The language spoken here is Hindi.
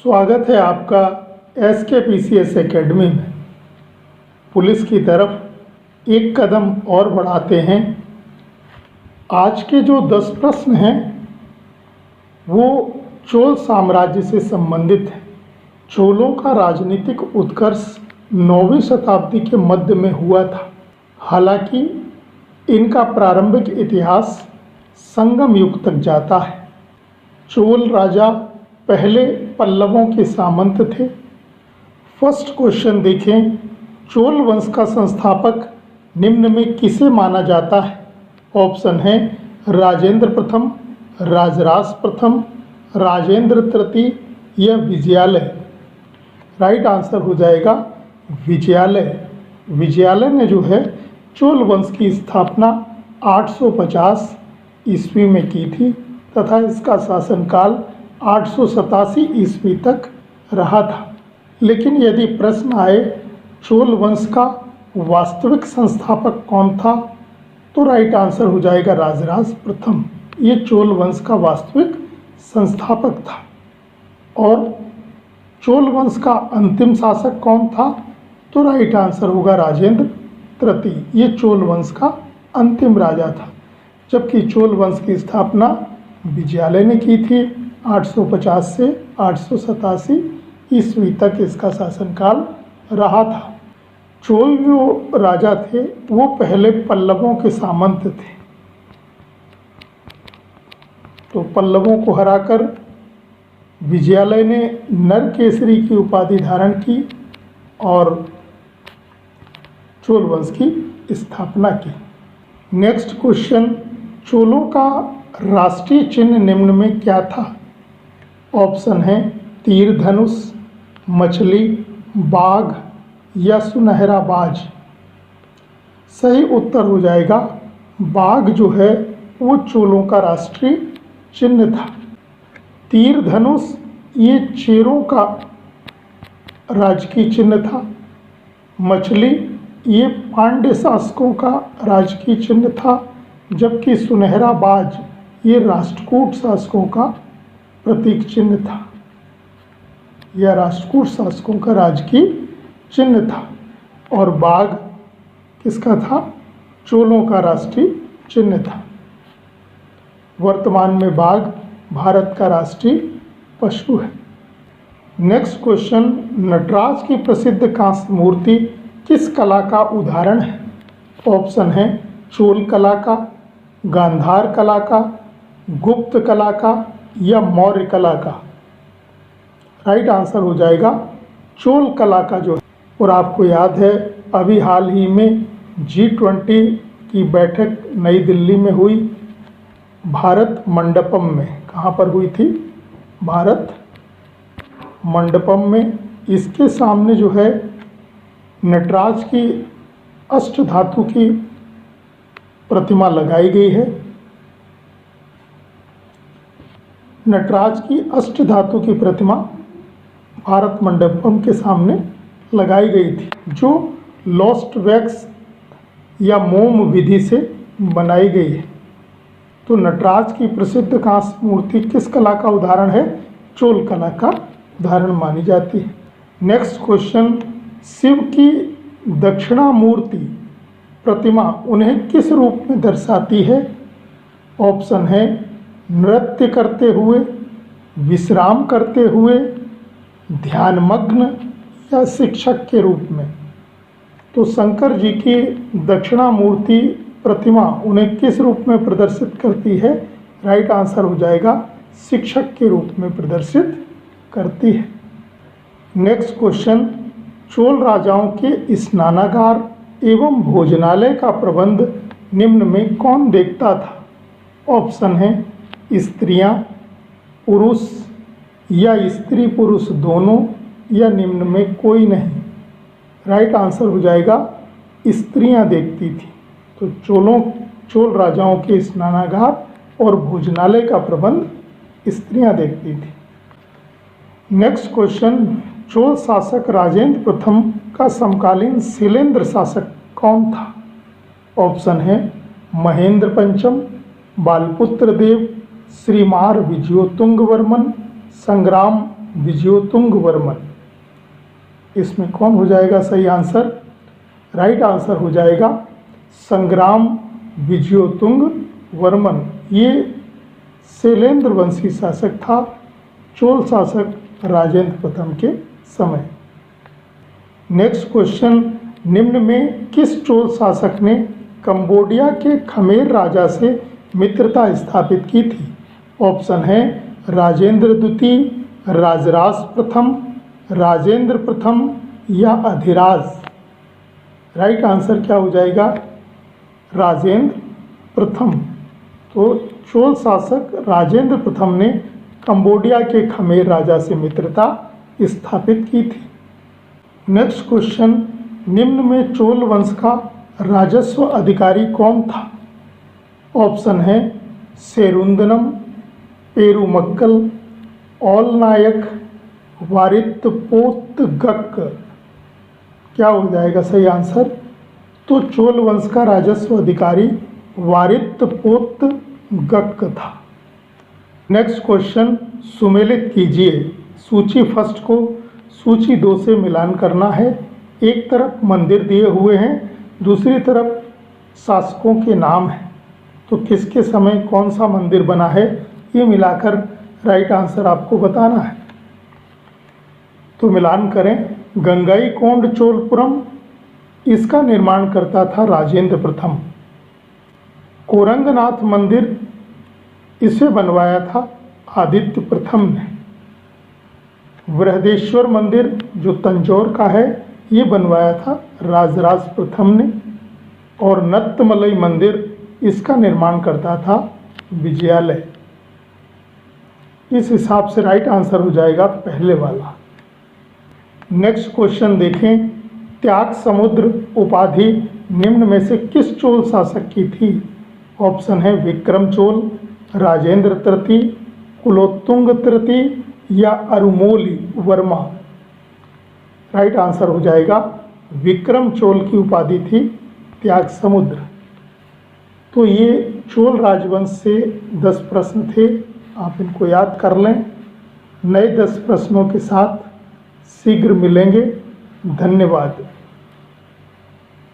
स्वागत है आपका SKPCS एकेडमी में। पुलिस की तरफ एक कदम और बढ़ाते हैं। आज के जो 10 प्रश्न हैं वो चोल साम्राज्य से संबंधित हैं। चोलों का राजनीतिक उत्कर्ष 9वीं शताब्दी के मध्य में हुआ था। हालांकि इनका प्रारंभिक इतिहास संगम युग तक जाता है। चोल राजा पहले पल्लवों के सामंत थे। फर्स्ट क्वेश्चन देखें, चोल वंश का संस्थापक निम्न में किसे माना जाता है? ऑप्शन है राजेंद्र प्रथम, राजराज प्रथम, राजेंद्र तृतीय या विजयालय। राइट आंसर हो जाएगा विजयालय। विजयालय ने जो है चोल वंश की स्थापना 850 ईस्वी में की थी तथा इसका शासनकाल 887 ईस्वी तक रहा था। लेकिन यदि प्रश्न आए चोल वंश का वास्तविक संस्थापक कौन था, तो राइट आंसर हो जाएगा राजराज प्रथम। ये चोल वंश का वास्तविक संस्थापक था। और चोल वंश का अंतिम शासक कौन था, तो राइट आंसर होगा राजेंद्र तृतीय। ये चोल वंश का अंतिम राजा था, जबकि चोल वंश की स्थापना विजयालय ने की थी। 850 से 887 ईस्वी तक इसका शासनकाल रहा था। चोल जो राजा थे वो पहले पल्लवों के सामंत थे। तो पल्लवों को हराकर विजयालय ने नरकेसरी की उपाधि धारण की और चोल वंश की स्थापना की। नेक्स्ट क्वेश्चन, चोलों का राष्ट्रीय चिन्ह निम्न में क्या था? ऑप्शन है तीर धनुष, मछली, बाघ या सुनहरा बाज। सही उत्तर हो जाएगा बाघ जो है वो चोलों का राष्ट्रीय चिन्ह था। तीर धनुष ये चेरों का राजकीय चिन्ह था। मछली ये पांड्य शासकों का राजकीय चिन्ह था, जबकि सुनहरा बाज ये राष्ट्रकूट शासकों का प्रतीक चिन्ह था। यह राष्ट्रकूट शासकों का राजकीय चिन्ह था। और बाघ किसका था? चोलों का राष्ट्रीय चिन्ह था। वर्तमान में बाघ भारत का राष्ट्रीय पशु है। नेक्स्ट क्वेश्चन, नटराज की प्रसिद्ध कांस्य मूर्ति किस कला का उदाहरण है? ऑप्शन है चोल कला का, गांधार कला का, गुप्त कला का या मौर्य कला का। राइट आंसर हो जाएगा चोल कला का जो है। और आपको याद है अभी हाल ही में G20 की बैठक नई दिल्ली में हुई, भारत मंडपम में। कहाँ पर हुई थी? भारत मंडपम में। इसके सामने जो है नटराज की अष्टधातु की प्रतिमा लगाई गई है। नटराज की अष्टधातु की प्रतिमा भारत मंडपम के सामने लगाई गई थी, जो लॉस्ट वैक्स या मोम विधि से बनाई गई है। तो नटराज की प्रसिद्ध कांस्य मूर्ति किस कला का उदाहरण है? चोल कला का उदाहरण मानी जाती है। नेक्स्ट क्वेश्चन, शिव की दक्षिणामूर्ति प्रतिमा उन्हें किस रूप में दर्शाती है? ऑप्शन है नृत्य करते हुए, विश्राम करते हुए, ध्यानमग्न या शिक्षक के रूप में। तो शंकर जी की दक्षिणामूर्ति प्रतिमा उन्हें किस रूप में प्रदर्शित करती है? राइट आंसर हो जाएगा शिक्षक के रूप में प्रदर्शित करती है। नेक्स्ट क्वेश्चन, चोल राजाओं के स्नानागार एवं भोजनालय का प्रबंध निम्न में कौन देखता था? ऑप्शन है स्त्रियां, पुरुष या स्त्री पुरुष दोनों या निम्न में कोई नहीं। राइट आंसर हो जाएगा स्त्रियां देखती थी। तो चोल राजाओं के स्नानागार और भोजनालय का प्रबंध स्त्रियां देखती थी। नेक्स्ट क्वेश्चन, चोल शासक राजेंद्र प्रथम का समकालीन शैलेंद्र शासक कौन था? ऑप्शन है महेंद्र पंचम, बालपुत्र देव, श्रीमार विजयोतुंग वर्मन, संग्राम विजयोतुंग वर्मन। इसमें कौन हो जाएगा सही आंसर? राइट आंसर हो जाएगा संग्राम विजयोतुंग वर्मन। ये शैलेंद्र वंशी शासक था चोल शासक राजेंद्र प्रथम के समय। नेक्स्ट क्वेश्चन, निम्न में किस चोल शासक ने कंबोडिया के खमेर राजा से मित्रता स्थापित की थी? ऑप्शन है राजेंद्र द्वितीय, राजराज प्रथम, राजेंद्र प्रथम या अधिराज। राइट आंसर क्या हो जाएगा? राजेंद्र प्रथम। तो चोल शासक राजेंद्र प्रथम ने कंबोडिया के खमेर राजा से मित्रता स्थापित की थी। नेक्स्ट क्वेश्चन, निम्न में चोल वंश का राजस्व अधिकारी कौन था? ऑप्शन है सेरुंदनम, पेरुमक्कल, ऑल नायक, वारित्तपोत्गक। क्या हो जाएगा सही आंसर? तो चोल वंश का राजस्व अधिकारी वारित्तपोत्गक था। नेक्स्ट क्वेश्चन, सुमेलित कीजिए। सूची फर्स्ट को सूची 2 से मिलान करना है। एक तरफ मंदिर दिए हुए हैं, दूसरी तरफ शासकों के नाम हैं। तो किसके समय कौन सा मंदिर बना है ये मिलाकर राइट आंसर आपको बताना है। तो मिलान करें। गंगईकोंड चोलपुरम, इसका निर्माण करता था राजेंद्र प्रथम। कोरंगनाथ मंदिर, इसे बनवाया था आदित्य प्रथम ने। बृहदेश्वर मंदिर जो तंजौर का है ये बनवाया था राजराज प्रथम ने। और नत्तमलई मंदिर, इसका निर्माण करता था विजयालय। इस हिसाब से राइट आंसर हो जाएगा पहले वाला। नेक्स्ट क्वेश्चन देखें। त्याग समुद्र उपाधि निम्न में से किस चोल शासक की थी? ऑप्शन है विक्रम चोल, राजेंद्र तृतीय, कुलोत्तुंग तृतीय या अरुमोली वर्मा। राइट आंसर हो जाएगा विक्रम चोल की उपाधि थी त्याग समुद्र। तो ये चोल राजवंश से 10 प्रश्न थे, आप इनको याद कर लें। नए 10 प्रश्नों के साथ शीघ्र मिलेंगे। धन्यवाद।